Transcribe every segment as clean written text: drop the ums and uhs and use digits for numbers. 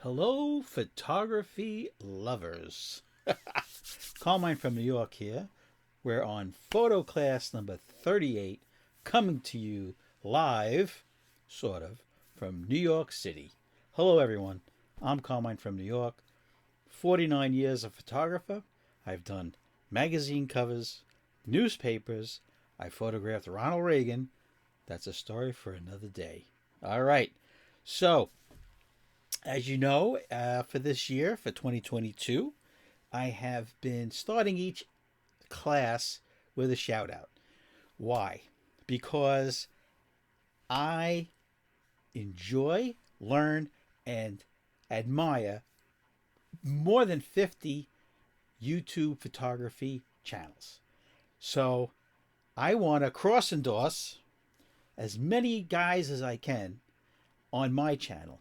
Hello, photography lovers. Carmine from New York here. We're on photo class number 38, coming to you live, sort of, from New York City. Hello, everyone. I'm Carmine from New York. 49 years of photographer. I've done magazine covers, newspapers. I photographed Ronald Reagan. That's a story for another day. All right. So, as you know, for this year, for 2022, I have been starting each class with a shout out. Why? Because I enjoy, learn, and admire more than 50 YouTube photography channels. So I want to cross endorse as many guys as I can on my channel,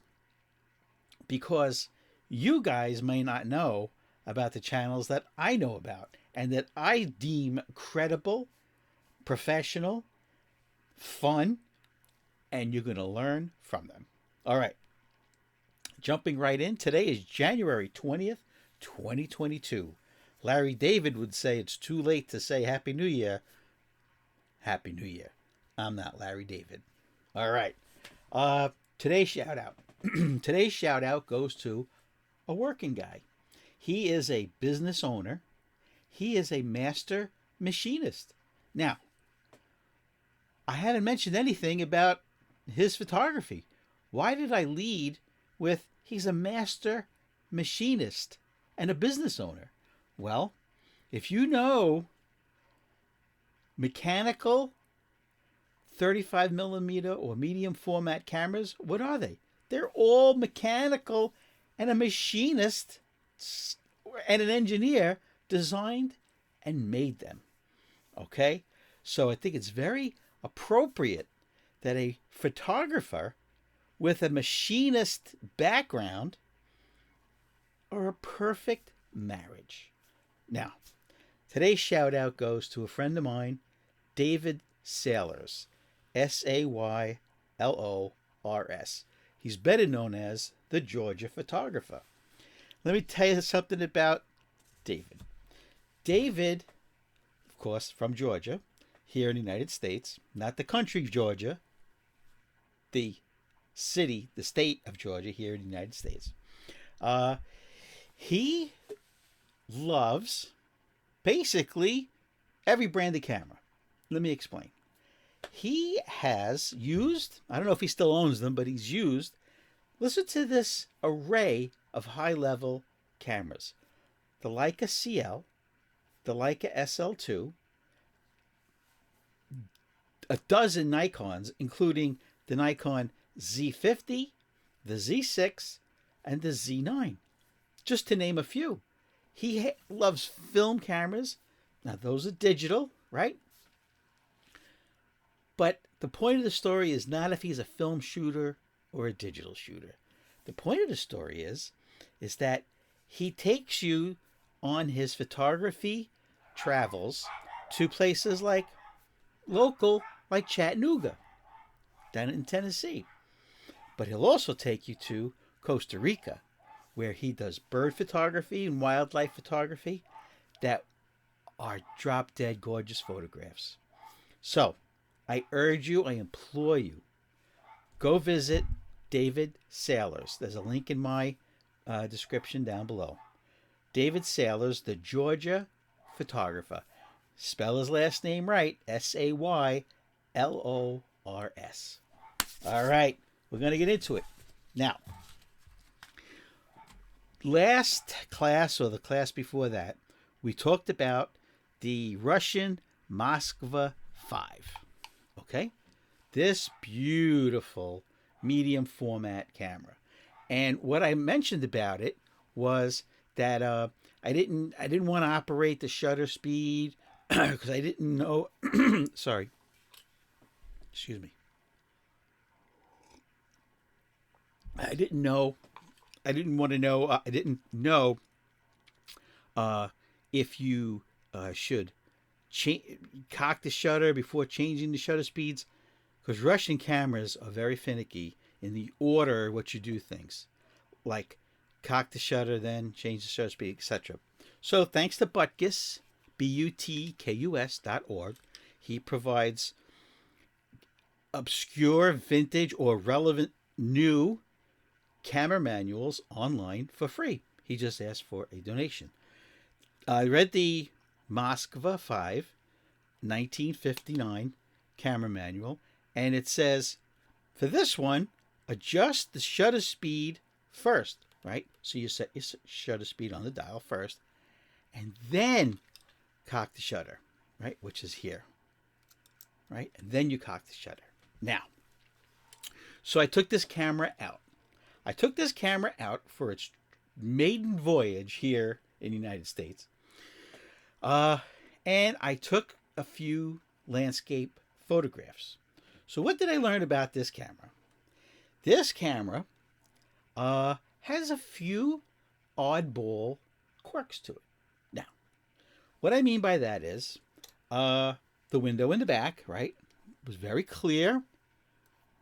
because you guys may not know about the channels that I know about and that I deem credible, professional, fun, and you're going to learn from them. All right, jumping right in. Today is January 20th, 2022. Larry David would say it's too late to say Happy New Year. Happy New Year. I'm not Larry David. All right. Today's shout out. Today's shout out goes to a working guy. He is a business owner. He is a master machinist. Now, I hadn't mentioned anything about his photography. Why did I lead with he's a master machinist and a business owner? Well, if you know mechanical 35 millimeter or medium format cameras, what are they? They're all mechanical, and a machinist and an engineer designed and made them. Okay? So I think it's very appropriate that a photographer with a machinist background are a perfect marriage. Now, today's shout out goes to a friend of mine, David Sailors. Saylors. He's better known as the Georgia photographer. Let me tell you something about David. David, of course, from Georgia, here in the United States, not the country Georgia, the city, the state of Georgia, here in the United States. He loves basically every brand of camera. Let me explain. He has used, I don't know if he still owns them, but he's used, listen to this array of high-level cameras. The Leica CL, the Leica SL2, a dozen Nikons, including the Nikon Z50, the Z6, and the Z9, just to name a few. He loves film cameras. Now, those are digital, right? But the point of the story is not if he's a film shooter or a digital shooter. The point of the story is that he takes you on his photography travels to places like local, like Chattanooga, down in Tennessee. But he'll also take you to Costa Rica, where he does bird photography and wildlife photography that are drop-dead gorgeous photographs. So, I urge you, I implore you, go visit David Sailors. There's a link in my description down below. David Sailors, the Georgia photographer. Spell his last name right, Saylors. All right, we're going to get into it. Now, last class, or the class before that, we talked about the Russian Moskva 5. Okay, this beautiful medium format camera, and what I mentioned about it was that I didn't want to operate the shutter speed because I didn't know. Sorry, excuse me. I didn't know. I didn't want to know. I didn't know if you should cock the shutter before changing the shutter speeds, because Russian cameras are very finicky in the order what you do things. Like cock the shutter, then change the shutter speed, etc. So thanks to Butkus, butkus.org, he provides obscure, vintage, or relevant new camera manuals online for free. He just asked for a donation. I read the Moskva 5 1959 camera manual, and it says, for this one, adjust the shutter speed first, right? So you set your shutter speed on the dial first, and then cock the shutter, right? Which is here, right? And then you cock the shutter. Now, so I took this camera out. I took this camera out for its maiden voyage here in the United States. And I took a few landscape photographs. So what did I learn about this camera? This camera has a few oddball quirks to it. Now, what I mean by that is the window in the back, right, was very clear.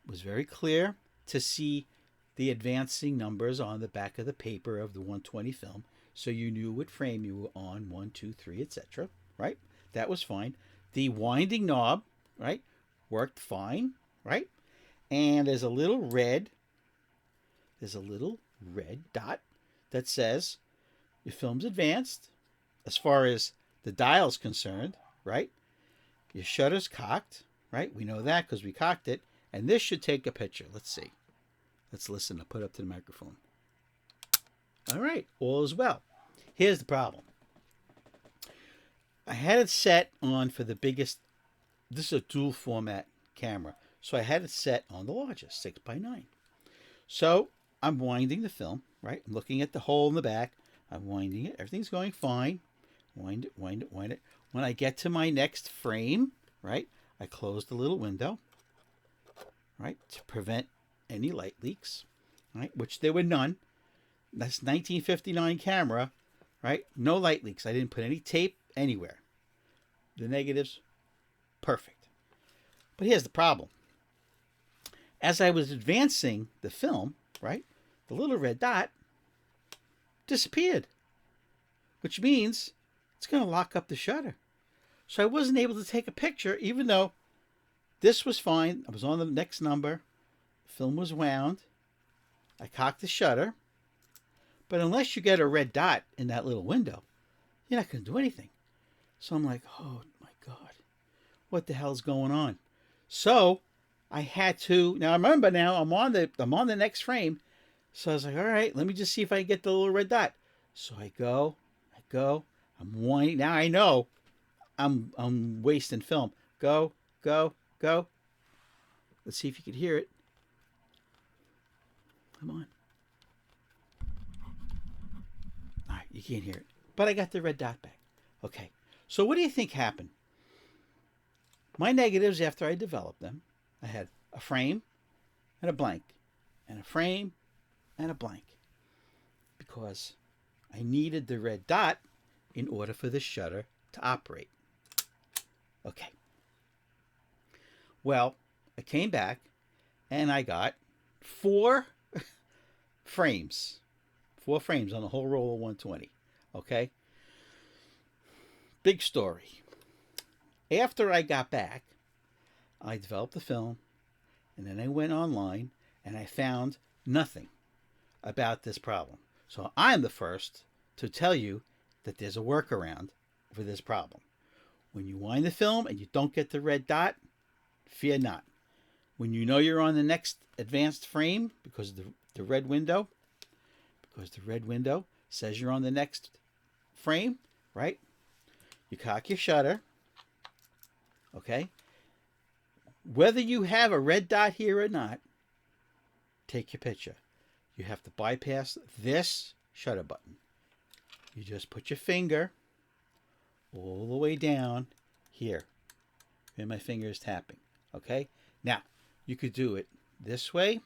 Was very clear to see the advancing numbers on the back of the paper of the 120 film, so you knew what frame you were on, 1, 2, 3, etc. Right? That was fine. The winding knob, right, worked fine, right? And there's a little red dot that says your film's advanced as far as the dial's concerned, right? Your shutter's cocked, right? We know that because we cocked it. And this should take a picture. Let's see. Let's listen. I'll put it up to the microphone. All right. All is well. Here's the problem. I had it set on for the biggest. This is a dual format camera. So I had it set on the largest, 6x9. So I'm winding the film, right? I'm looking at the hole in the back. I'm winding it. Everything's going fine. Wind it, wind it, wind it. When I get to my next frame, right, I close the little window, right, to prevent any light leaks, right, which there were none. That's 1959 camera, right? No light leaks. I didn't put any tape anywhere. The negatives, perfect. But here's the problem. As I was advancing the film, right, the little red dot disappeared, which means it's going to lock up the shutter. So I wasn't able to take a picture, even though this was fine. I was on the next number. The film was wound. I cocked the shutter. But unless you get a red dot in that little window, you're not going to do anything. So I'm like, oh my God, what the hell's going on? So I had to, now remember now, I'm on the next frame. So I was like, all right, let me just see if I can get the little red dot. So I go, I'm winding. Now I know I'm wasting film. Go. Let's see if you can hear it. Come on. All right, you can't hear it. But I got the red dot back. Okay. So what do you think happened? My negatives, after I developed them, I had a frame and a blank, and a frame and a blank, because I needed the red dot in order for the shutter to operate. Okay. Well, I came back and I got 4 frames. 4 frames on the whole roll of 120. Okay. Big story. After I got back, I developed the film, and then I went online and I found nothing about this problem. So I'm the first to tell you that there's a workaround for this problem. When you wind the film and you don't get the red dot, fear not. When you know you're on the next advanced frame because of the red window, says you're on the next frame, right? You cock your shutter, okay? Whether you have a red dot here or not, take your picture. You have to bypass this shutter button. You just put your finger all the way down here, and my finger is tapping, okay? Now, you could do it this way,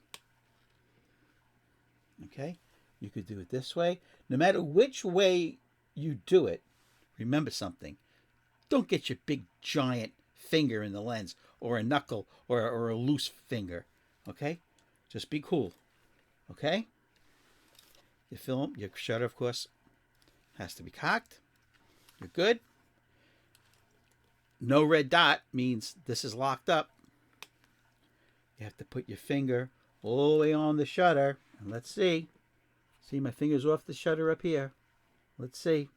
okay? You could do it this way. No matter which way you do it, remember something. Don't get your big giant finger in the lens, or a knuckle, or a loose finger, okay? Just be cool, okay? Your film, your shutter, of course, has to be cocked. You're good. No red dot means this is locked up. You have to put your finger all the way on the shutter. And let's see. See, my finger's off the shutter up here. Let's see.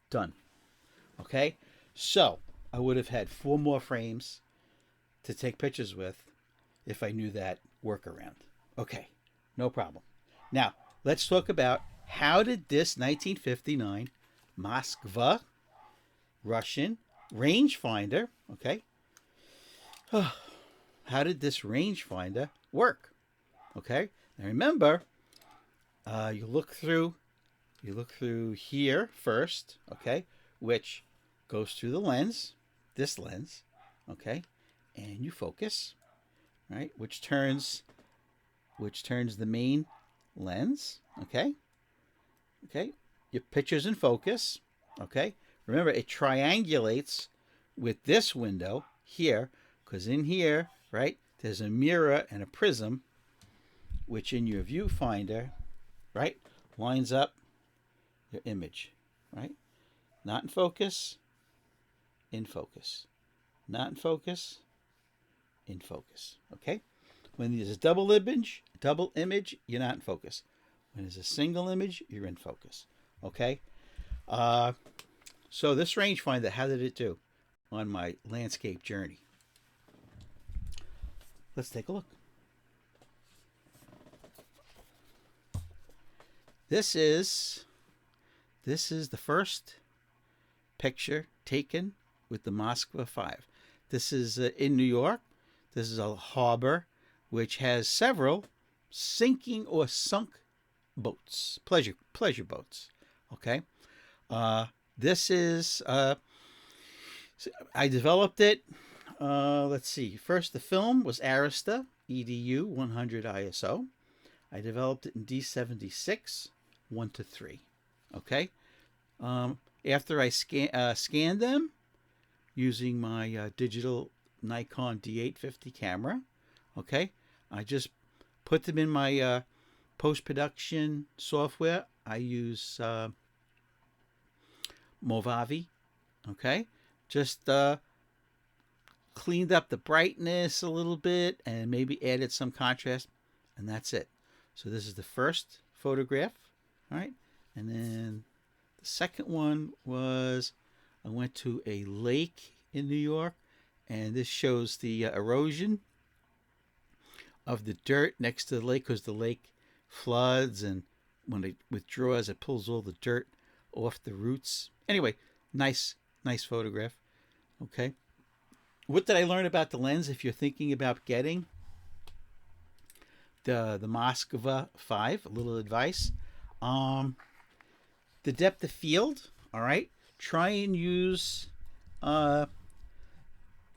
Done. Okay? So, I would have had 4 more frames to take pictures with if I knew that workaround. Okay, no problem. Now, let's talk about how did this 1959 Moskva Russian rangefinder, okay? How did this rangefinder work? Okay? Now remember, you look through here first, okay, which goes through the lens, this lens, okay, and you focus, right, which turns the main lens, okay, your picture's in focus, okay. Remember, it triangulates with this window here, because in here, right, there's a mirror and a prism, which in your viewfinder, right, lines up your image, right? Not in focus, in focus. Not in focus, in focus, okay? When there's a double image, you're not in focus. When there's a single image, you're in focus, okay? So this rangefinder, how did it do on my landscape journey? Let's take a look. This is the first picture taken with the Moskva 5. This is in New York. This is a harbor which has several sinking or sunk boats, pleasure boats. Okay, this is I developed it. Let's see. First, the film was Arista EDU 100 ISO. I developed it in D76 1:3. Okay. After I scanned them using my digital Nikon D850 camera, okay, I just put them in my post-production software. I use Movavi, okay, just cleaned up the brightness a little bit and maybe added some contrast, and that's it. So this is the first photograph, all right, and then the second one was I went to a lake in New York, and this shows the erosion of the dirt next to the lake, because the lake floods, and when it withdraws, it pulls all the dirt off the roots. Anyway, nice photograph. Okay. What did I learn about the lens if you're thinking about getting the Moskva 5? A little advice. The depth of field, all right? Try and use an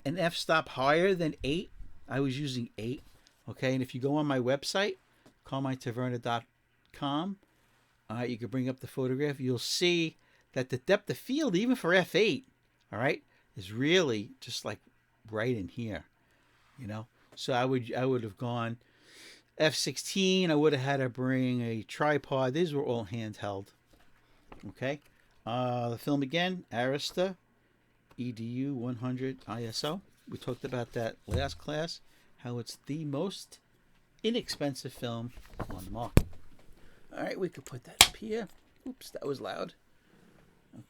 f-stop higher than 8. I was using 8. Okay, and if you go on my website, callmytaverna.com, you can bring up the photograph. You'll see that the depth of field, even for f8, all right, is really just like right in here, you know. So I would have gone f16. I would have had to bring a tripod. These were all handheld. Okay, the film again, Arista EDU 100 ISO. We talked about that last class, how it's the most inexpensive film on the market. All right, we could put that up here. Oops, that was loud.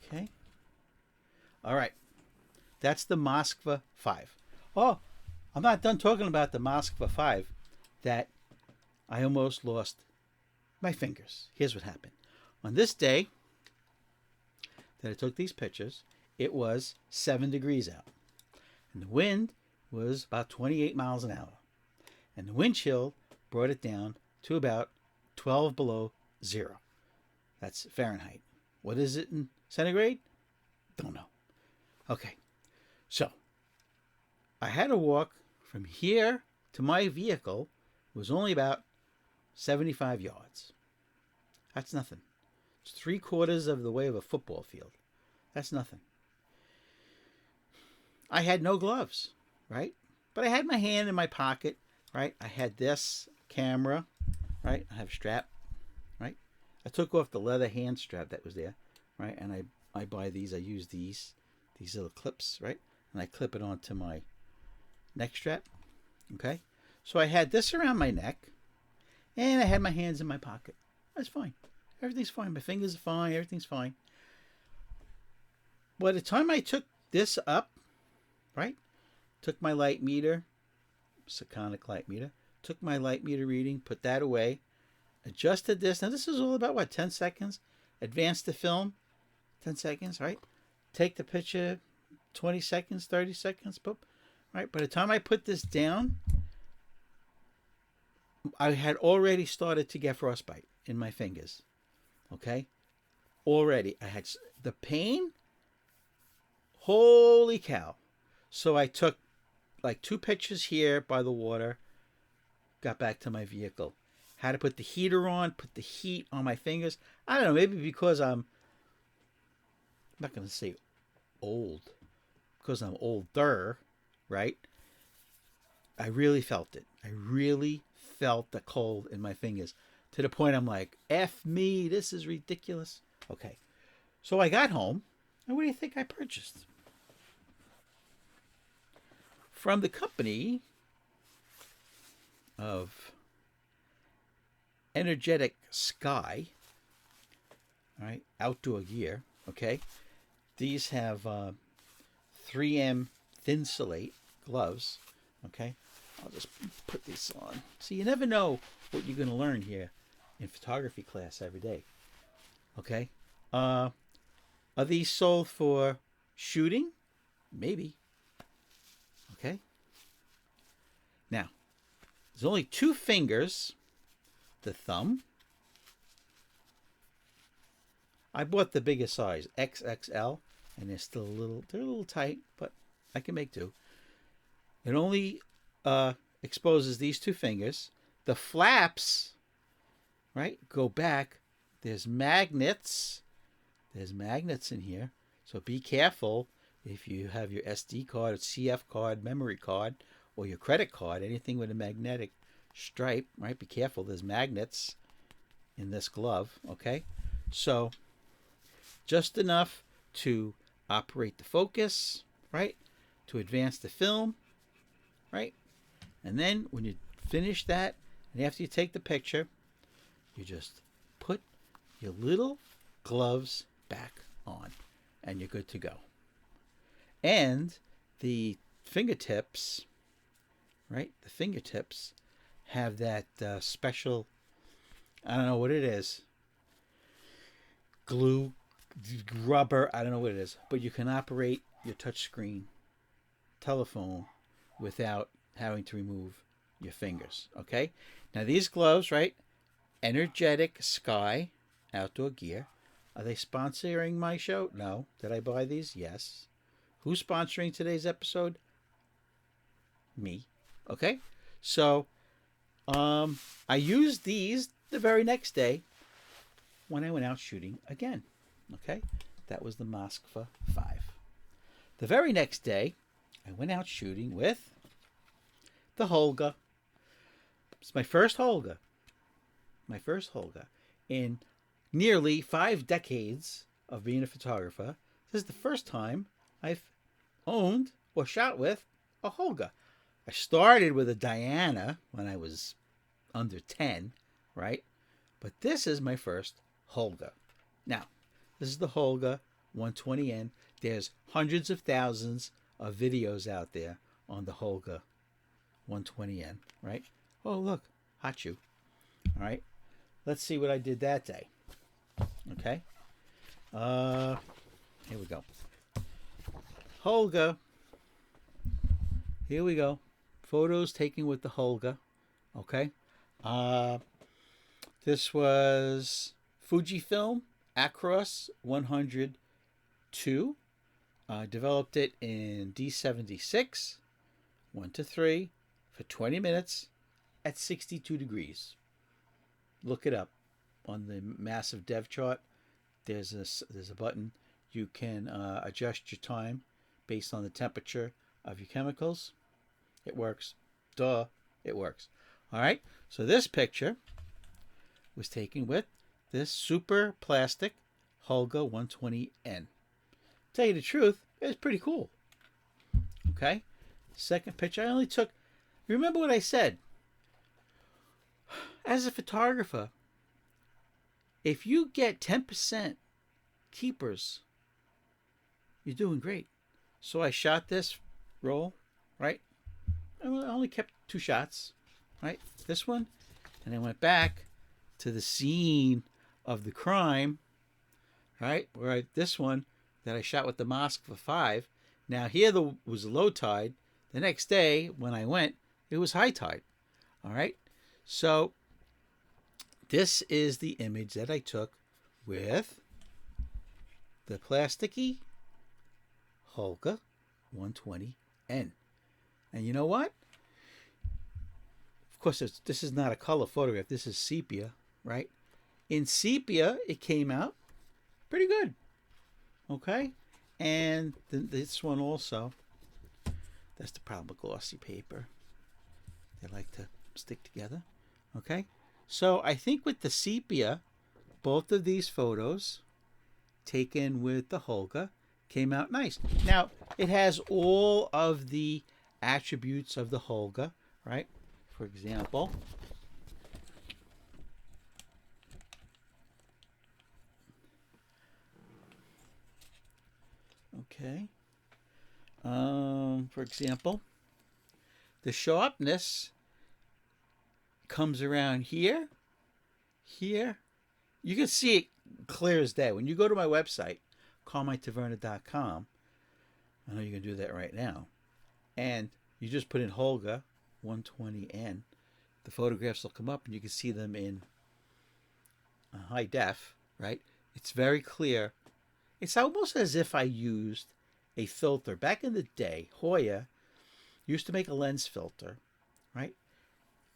Okay. All right. That's the Moskva 5. Oh, I'm not done talking about the Moskva 5 that I almost lost my fingers. Here's what happened. On this day that I took these pictures, it was 7 degrees out. And the wind was about 28 miles an hour. And the wind chill brought it down to about 12 below zero. That's Fahrenheit. What is it in centigrade? Don't know. Okay. So, I had to walk from here to my vehicle. It was only about 75 yards. That's nothing. It's 3/4 of the way of a football field. That's nothing. I had no gloves, right? But I had my hand in my pocket, right? I had this camera, right? I have a strap, right? I took off the leather hand strap that was there, right? And I buy these. I use these little clips, right? And I clip it onto my neck strap, okay? So I had this around my neck, and I had my hands in my pocket. That's fine. Everything's fine. My fingers are fine. Everything's fine. By the time I took this up, right? Took my light meter, Sekonic light meter, took my light meter reading, put that away, adjusted this. Now this is all about what, 10 seconds? Advance the film, 10 seconds, right? Take the picture, 20 seconds, 30 seconds, boop, right? By the time I put this down, I had already started to get frostbite in my fingers, okay? Already. I had the pain. Holy cow. So I took like 2 pictures here by the water, got back to my vehicle. Had to put the heater on, put the heat on my fingers. I don't know, maybe because I'm not going to say old, because I'm older, right? I really felt it. I really felt the cold in my fingers to the point I'm like, F me, this is ridiculous. Okay. So I got home, and what do you think I purchased? From the company of Energetic Sky, all right, outdoor gear, okay? These have 3M Thinsulate gloves, okay? I'll just put these on. So you never know what you're going to learn here in photography class every day, okay? Are these sold for shooting? Maybe. Okay. Now, there's only 2 fingers. The thumb. I bought the biggest size, XXL, and they're still they're a little tight, but I can make do. It only exposes these 2 fingers. The flaps, right, go back. There's magnets. There's magnets in here, so be careful. If you have your SD card, or CF card, memory card, or your credit card, anything with a magnetic stripe, right? Be careful. There's magnets in this glove, okay? So just enough to operate the focus, right? To advance the film, right? And then when you finish that, and after you take the picture, you just put your little gloves back on, and you're good to go. And the fingertips, right? The fingertips have that special, I don't know what it is, glue, rubber, I don't know what it is, but you can operate your touchscreen telephone without having to remove your fingers, okay? Now these gloves, right? Energetic Sky Outdoor Gear. Are they sponsoring my show? No. Did I buy these? Yes. Who's sponsoring today's episode? Me. Okay? So, I used these the very next day when I went out shooting again. Okay? That was the Moskva 5. The very next day, I went out shooting with the Holga. It's my first Holga. My first Holga. In nearly 5 decades of being a photographer, this is the first time I've owned or shot with a Holga. I started with a Diana when I was under 10, right? But this is my first Holga. Now, this is the Holga 120n. There's hundreds of thousands of videos out there on the Holga 120n, right? Oh, look, hot shoe. All right, let's see what I did that day. Okay, here we go. Holga. Here we go. Photos taken with the Holga. Okay. This was Fujifilm Acros 102. Developed it in D76, 1:3, for 20 minutes at 62 degrees. Look it up on the massive dev chart. There's a button. You can adjust your time based on the temperature of your chemicals. It works. Duh, it works. All right. So this picture was taken with this super plastic Holga 120n. Tell you the truth, it's pretty cool. Okay? Second picture, I only took, remember what I said. As a photographer, if you get 10% keepers, you're doing great. So I shot this roll, right? I only kept 2 shots, right? This one, and I went back to the scene of the crime, right? Where this one that I shot with the Moskva 5. Now here was low tide. The next day when I went, it was high tide. All right. So this is the image that I took with the plasticky Holga 120n. And you know what? Of course, this is not a color photograph. This is sepia, right? In sepia, it came out pretty good. Okay? And this one also. That's the problem with glossy paper. They like to stick together. Okay? So I think with the sepia, both of these photos taken with the Holga came out nice. Now, it has all of the attributes of the Holga, right? For example, okay. For example, the sharpness comes around here, here. You can see it clear as day. When you go to my website, callmytaverna.com, I know you can do that right now, and you just put in Holga 120n, the photographs will come up and you can see them in high def, right? It's very clear. It's almost as if I used a filter. Back in the day, Hoya used to make a lens filter, right?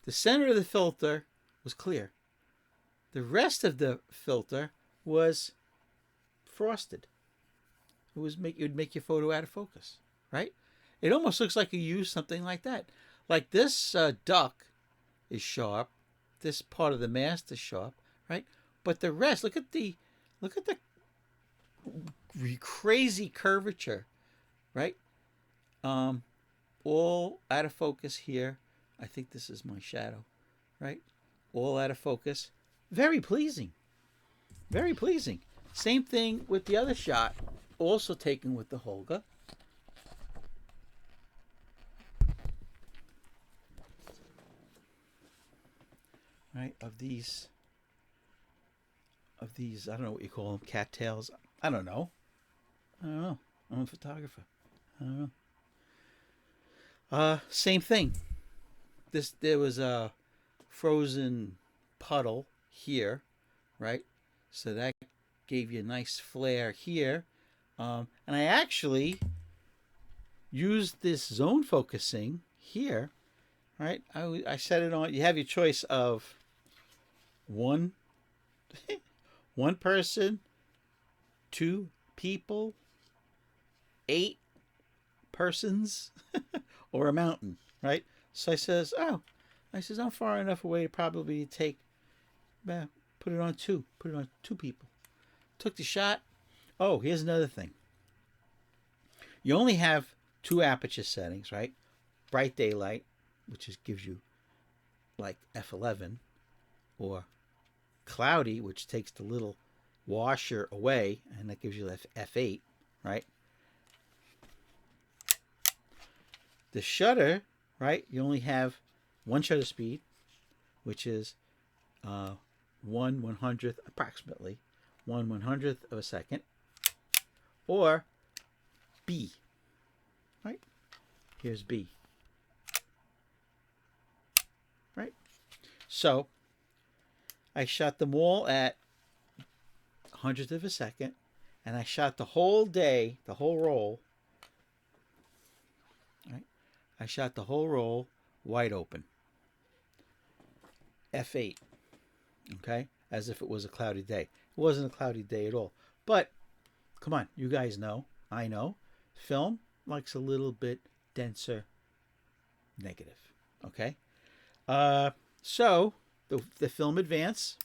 The center of the filter was clear. The rest of the filter was frosted. It would make your photo out of focus, right? It almost looks like you used something like that. Like this duck is sharp. This part of the mast is sharp, right? But the rest, look at the crazy curvature, right? All out of focus here. I think this is my shadow, right? All out of focus. Very pleasing. Very pleasing. Same thing with the other shot, also taken with the Holga. Right, of these, I don't know what you call them, cattails. I don't know. I'm a photographer. I don't know. Same thing. There was a frozen puddle here, right? So that gave you a nice flare here. And I actually used this zone focusing here, right? I set it on. You have your choice of one person, 2 people, 8 persons, or a mountain, right? So I says, I'm far enough away to probably take, put it on 2 people. Took the shot. Oh, here's another thing. You only have 2 aperture settings, right? Bright daylight, which gives you like f11, or cloudy, which takes the little washer away, and that gives you f8, right? The shutter, right? You only have 1 shutter speed, which is 1/100th, approximately 1/100th of a second, or B, right? Here's B, right? So I shot them all at 100th of a second, and I shot the whole day, the whole roll, right? I shot the whole roll wide open, f8, okay? As if it was a cloudy day. It wasn't a cloudy day at all. But, come on, you guys know, I know, film likes a little bit denser negative, okay? So, the film advance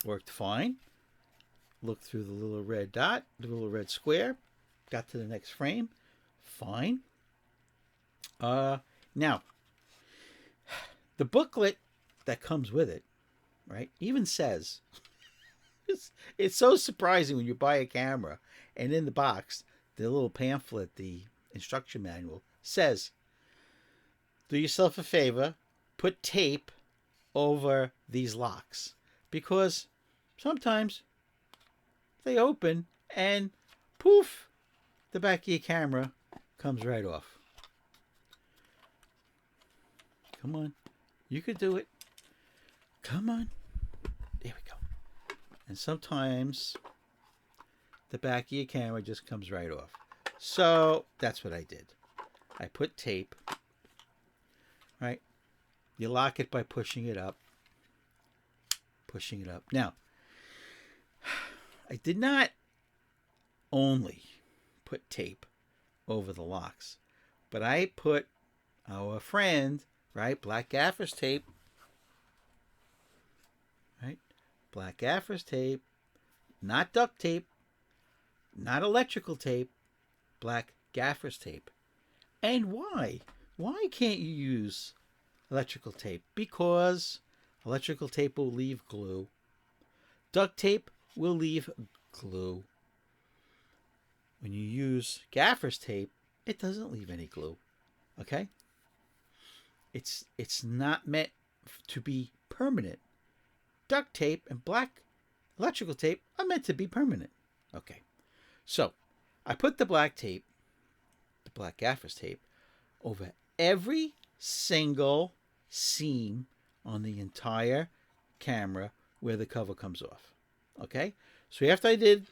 Worked fine. Looked through the little red dot, the little red square. Got to the next frame. Fine. Now, the booklet that comes with it, right, even says, it's so surprising when you buy a camera and in the box, the little pamphlet, the instruction manual, says, do yourself a favor, put tape over these locks, because sometimes they open and poof, the back of your camera comes right off. Come on. You could do it. Come on. There we go. And sometimes the back of your camera just comes right off. So that's what I did. I put tape, right? You lock it by pushing it up. Pushing it up. Now, I did not only put tape over the locks, but I put our friend, right, black gaffer's tape, right? Black gaffer's tape, not duct tape, not electrical tape, black gaffer's tape. And why? Why can't you use electrical tape? Because electrical tape will leave glue. Duct tape will leave glue. When you use gaffer's tape, it doesn't leave any glue. Okay? It's not meant to be permanent. Duct tape and black electrical tape are meant to be permanent. Okay. So, I put the black tape, the black gaffer's tape, over every single seam on the entire camera where the cover comes off. Okay? So after I did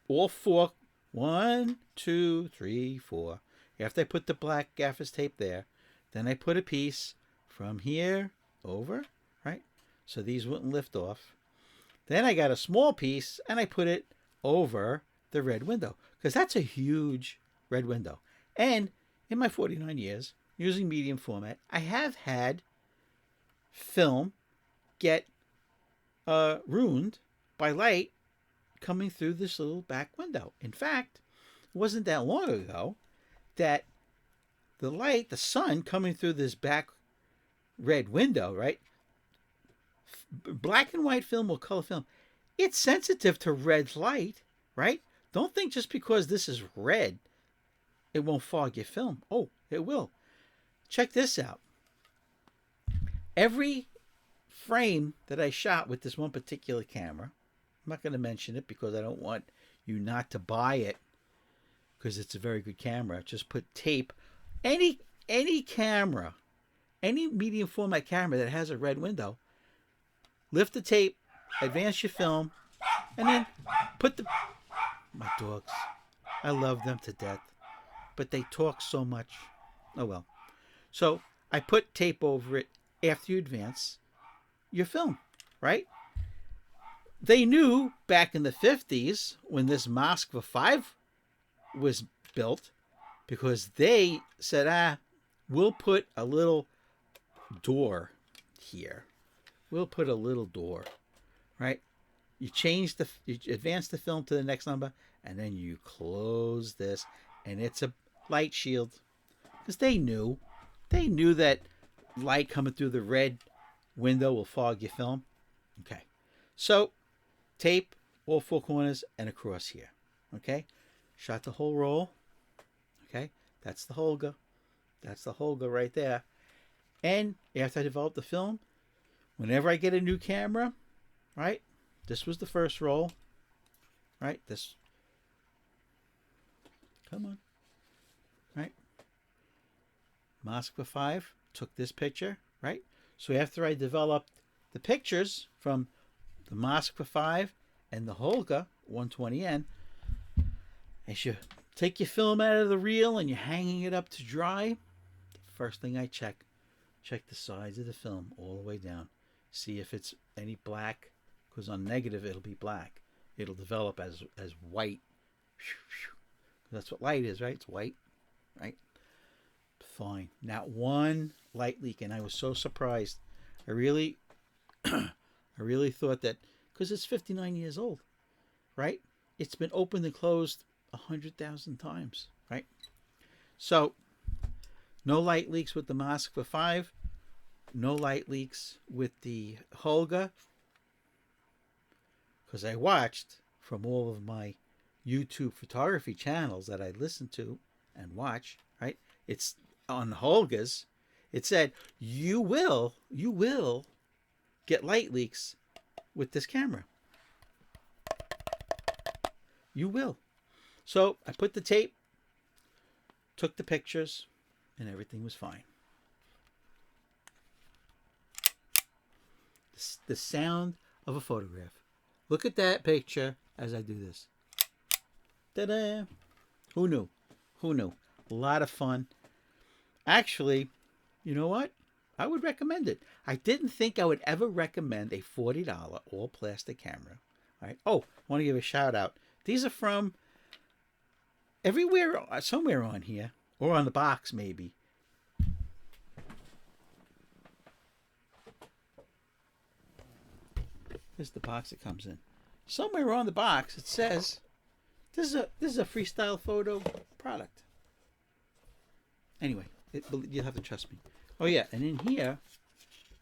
all four, 1, 2, 3, 4, after I put the black gaffer's tape there, then I put a piece from here over, right? So these wouldn't lift off. Then I got a small piece and I put it over the red window, because that's a huge red window. And in my 49 years using medium format, I have had film get ruined by light coming through this little back window. In fact, it wasn't that long ago that the light, the sun coming through this back red window, right? Black and white film or color film, it's sensitive to red light, right? Don't think just because this is red, it won't fog your film. Oh, it will. Check this out. Every frame that I shot with this one particular camera, I'm not going to mention it because I don't want you not to buy it, because it's a very good camera. Just put tape. Any camera, any medium format camera that has a red window, lift the tape, advance your film, and then put the... My dogs, I love them to death, but they talk so much. Oh well. So I put tape over it after you advance your film, right? They knew back in the 50s when this Moskva 5 was built, because they said, we'll put a little door here. We'll put a little door, right? You advance the film to the next number, and then you close this, and it's a light shield. Because they knew that light coming through the red window will fog your film. Okay. So, tape, all four corners, and across here. Okay. Shot the whole roll. Okay. That's the Holga. That's the Holga right there. And after I developed the film, whenever I get a new camera, right? This was the first roll, right? This, come on, right? Moskva 5 took this picture, right? So after I developed the pictures from the Moskva 5 and the Holga 120n, as you take your film out of the reel and you're hanging it up to dry, the first thing I check the sides of the film all the way down. See if it's any black, because on negative it'll be black. It'll develop as white. That's what light is, right? It's white, right? Fine. Not one light leak, and I was so surprised. I really thought that, because it's 59 years old, right? It's been opened and closed 100,000 times, right? So, no light leaks with the Moskva 5. No light leaks with the Holga. Because I watched from all of my YouTube photography channels that I listen to and watch, right? It's on Holgas. It said, you will get light leaks with this camera. You will. So I put the tape, took the pictures, and everything was fine. The sound of a photograph. Look at that picture as I do this. Ta-da! Who knew? Who knew? A lot of fun. Actually, you know what? I would recommend it. I didn't think I would ever recommend a $40 all plastic camera. All right. Oh, I want to give a shout out. These are from everywhere, somewhere on here, or on the box maybe. This is the box it comes in. Somewhere on the box it says this is a freestyle photo product. Anyway, you'll have to trust me. Oh yeah, and in here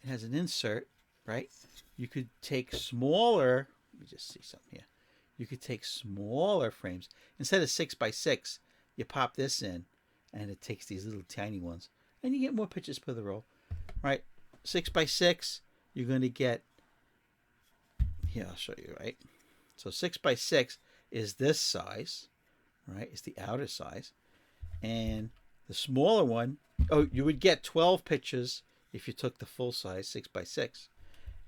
it has an insert, right? You could take smaller. Let me just see something here. You could take smaller frames instead of 6x6. You pop this in, and it takes these little tiny ones, and you get more pictures per the roll, right? 6x6, you're going to get. Here, I'll show you, right? So 6x6 is this size, right? It's the outer size. And the smaller one, oh, you would get 12 pictures if you took the full size 6x6.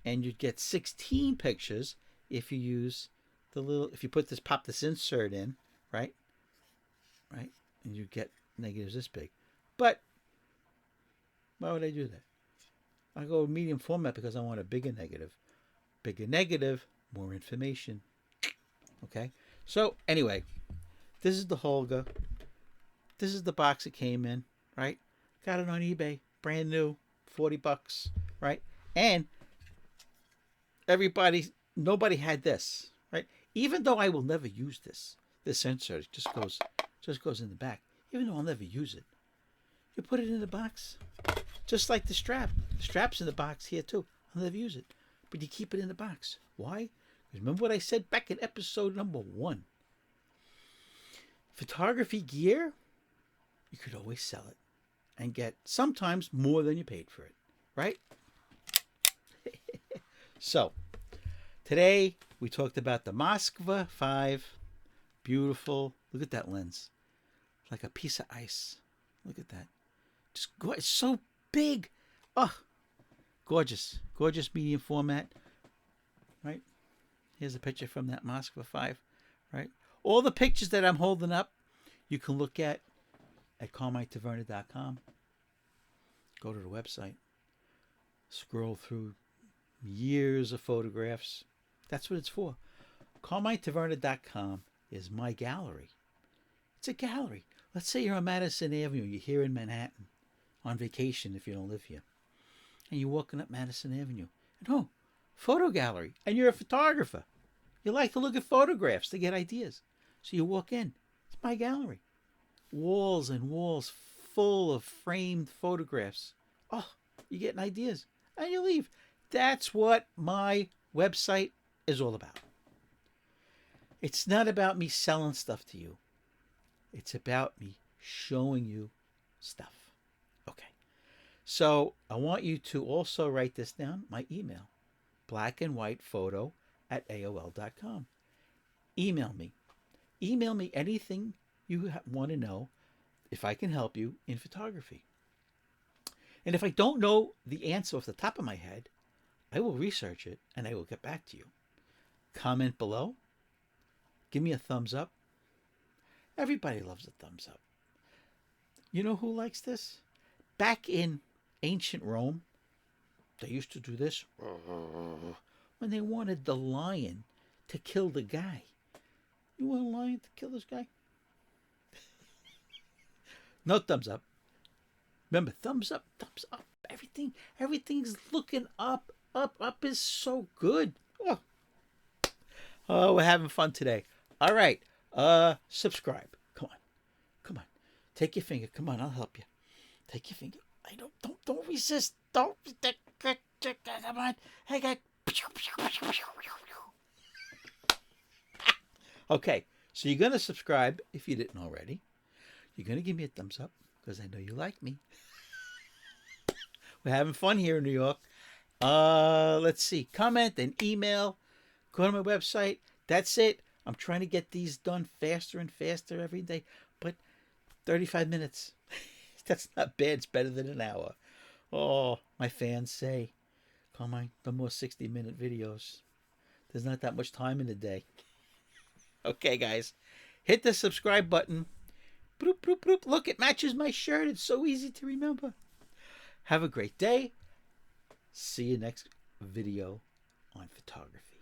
And you'd get 16 pictures if you use the little, if you pop this insert in, right? Right? And you get negatives this big. But why would I do that? I go medium format because I want a bigger negative. Bigger negative, more information. Okay? So, anyway, this is the Holga. This is the box it came in, right? Got it on eBay, brand new, $40, right? And nobody had this, right? Even though I will never use this insert just goes in the back. Even though I'll never use it, you put it in the box, just like the strap. The strap's in the box here too. I'll never use it. But you keep it in the box. Why? Because remember what I said back in episode number 1. Photography gear, you could always sell it and get sometimes more than you paid for it. Right? So, today we talked about the Moskva 5. Beautiful. Look at that lens. Like a piece of ice. Look at that. Just go. It's so big. Oh. Gorgeous. Gorgeous medium format. Right? Here's a picture from that Moskva 5. Right? All the pictures that I'm holding up, you can look at carmiketaverna.com. Go to the website. Scroll through years of photographs. That's what it's for. carmiketaverna.com is my gallery. It's a gallery. Let's say you're on Madison Avenue. You're here in Manhattan on vacation if you don't live here. And you're walking up Madison Avenue. And oh, photo gallery. And you're a photographer. You like to look at photographs to get ideas. So you walk in. It's my gallery. Walls and walls full of framed photographs. Oh, you're getting ideas. And you leave. That's what my website is all about. It's not about me selling stuff to you. It's about me showing you stuff. Okay. So I want you to also write this down, my email, blackandwhitephoto@aol.com. Email me. Email me anything you want to know if I can help you in photography. And if I don't know the answer off the top of my head, I will research it and I will get back to you. Comment below. Give me a thumbs up. Everybody loves a thumbs up. You know who likes this? Back in ancient Rome, they used to do this when they wanted the lion to kill the guy. You want a lion to kill this guy? No thumbs up. Remember, thumbs up, thumbs up. Everything's looking up. Up is so good. Oh, Oh, we're having fun today. All right. Subscribe. Come on. Come on. Take your finger. Come on, I'll help you. Take your finger. I don't resist. Don't. Come on. Hey, guy. Okay. So you're gonna subscribe if you didn't already. You're gonna give me a thumbs up because I know you like me. We're having fun here in New York. Let's see. Comment and email. Go to my website. That's it. I'm trying to get these done faster and faster every day. But 35 minutes. That's not bad. It's better than an hour. Oh, my fans say, come on, no more 60-minute videos. There's not that much time in the day. Okay, guys. Hit the subscribe button. Bloop, bloop, bloop. Look, it matches my shirt. It's so easy to remember. Have a great day. See you next video on photography.